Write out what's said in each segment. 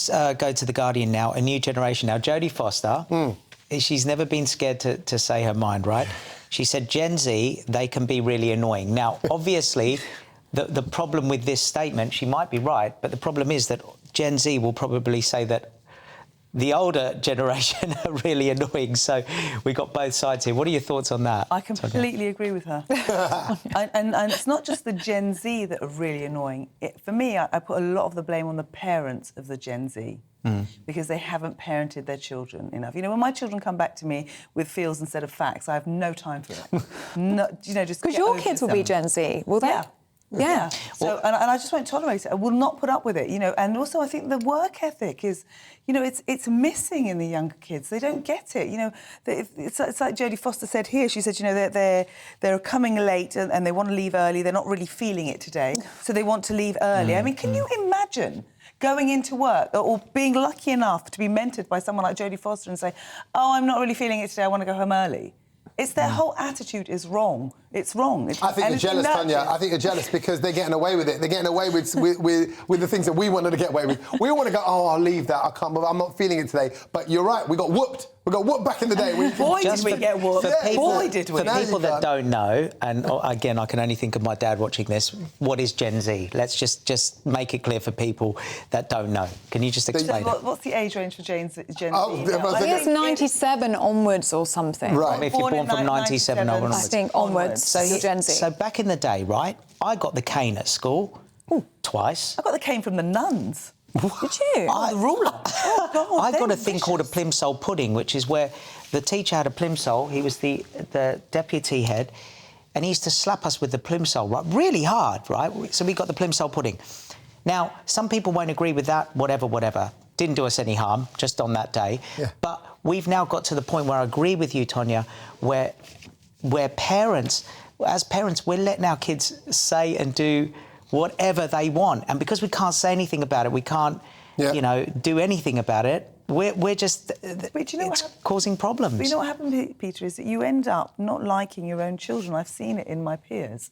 go to The Guardian now, a new generation. Now, Jodie Foster, she's never been scared to say her mind, right? She said, Gen Z, they can be really annoying. Now, obviously, the problem with this statement, she might be right, but the problem is that Gen Z will probably say that the older generation are really annoying. So we've got both sides here. What are your thoughts on that? I completely agree with her. and it's not just the Gen Z that are really annoying. For me, I put a lot of the blame on the parents of the Gen Z. Because they haven't parented their children enough. You know, when my children come back to me with feels instead of facts, I have no time for it. Just because your kids will be Gen Z, will they? Yeah. Yeah. So, and I just won't tolerate it. I will not put up with it, you know. And also, I think the work ethic is, you know, it's missing in the younger kids. They don't get it, you know. It's like Jodie Foster said here. She said, you know, they're coming late and they want to leave early. They're not really feeling it today, so they want to leave early. I mean, can you imagine going into work or being lucky enough to be mentored by someone like Jodie Foster and say, oh, I'm not really feeling it today, I want to go home early? It's their whole attitude is wrong. It's wrong. I think you're jealous, Tanya. I think you're jealous because they're getting away with it. They're getting away with the things that we wanted to get away with. We want to go, oh, I'll leave that. I can't. I'm not feeling it today. But you're right. We got whooped. We got whooped back in the day. Boy, did we get whooped. For people that don't know, and again, I can only think of my dad watching this, what is Gen Z? Let's just make it clear for people that don't know. Can you just explain it? What's the age range for Gen Z? I think it's 97 onwards or something. Right. If you're born from 97 onwards. I think onwards. So Gen Z. So back in the day, right, I got the cane at school twice. I got the cane from the nuns. Did you? The ruler. Oh, God, I got a thing called a plimsoll pudding, which is where the teacher had a plimsoll. He was the deputy head, and he used to slap us with the plimsoll, right, really hard, right? So we got the plimsoll pudding. Now, some people won't agree with that, whatever. Didn't do us any harm, just on that day. Yeah. But we've now got to the point where I agree with you, Tonya, where parents, as parents, we're letting our kids say and do whatever they want, and because we can't say anything about it, we can't, you know, do anything about it. We're just, but you know it's causing problems. But you know what happened, Peter, is that you end up not liking your own children. I've seen it in my peers.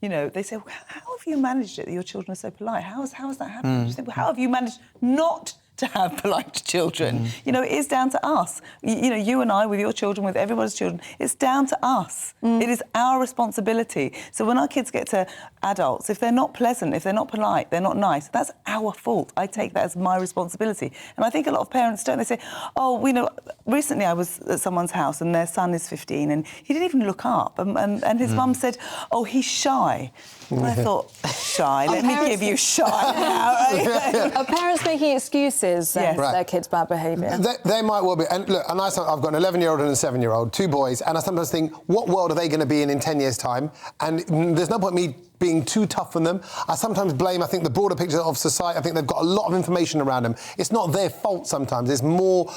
You know, they say, well, how have you managed it that your children are so polite? How has that happened? You think, well, how have you managed not to have polite children? You know, it is down to us. You know, you and I, with your children, with everybody's children, it's down to us. It is our responsibility. So when our kids get to adults, if they're not pleasant, if they're not polite, they're not nice, that's our fault. I take that as my responsibility. And I think a lot of parents don't. They say, oh, you know, recently I was at someone's house and their son is 15 and he didn't even look up. And his mum said, oh, he's shy. And I thought, shy? Let me give you shy now. Are parents making excuses for their kids' bad behaviour? They might well be. And look, I've got an 11-year-old and a 7-year-old, two boys, and I sometimes think, what world are they going to be in 10 years' time? And there's no point me being too tough on them. I sometimes blame, I think, the broader picture of society. I think they've got a lot of information around them. It's not their fault sometimes. There's more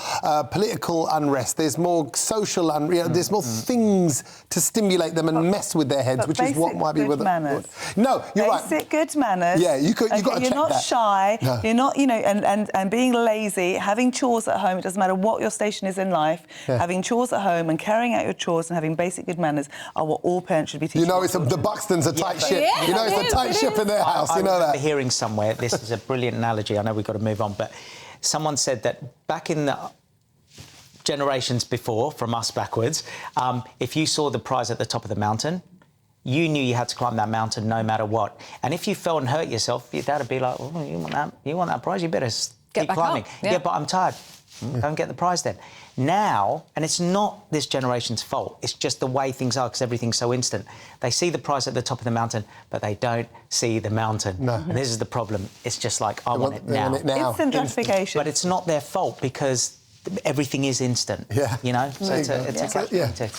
political unrest. There's more social unrest. There's more things to stimulate them and mess with their heads, which is what might be with manners. No, you're right. Basic good manners. Yeah, you've got to check that. You're not shy. No. You're not, you know, and being lazy, having chores at home. It doesn't matter what your station is in life. Yeah. Having chores at home and carrying out your chores and having basic good manners are what all parents should be teaching. You know, the Buxton's a tight ship. Yeah. You know, it's a tight ship in their house, you know that. I remember hearing somewhere, this is a brilliant analogy, I know we've got to move on, but someone said that back in the generations before, from us backwards, if you saw the prize at the top of the mountain, you knew you had to climb that mountain no matter what. And if you fell and hurt yourself, your dad would be like, oh, you want that prize? You better keep climbing. Yeah, but I'm tired. Go and get the prize then. Now, and it's not this generation's fault, it's just the way things are because everything's so instant. They see the prize at the top of the mountain, but they don't see the mountain. No. And this is the problem. It's just like, I want it now. Instant gratification. But it's not their fault because everything is instant. Yeah. You know? So it's a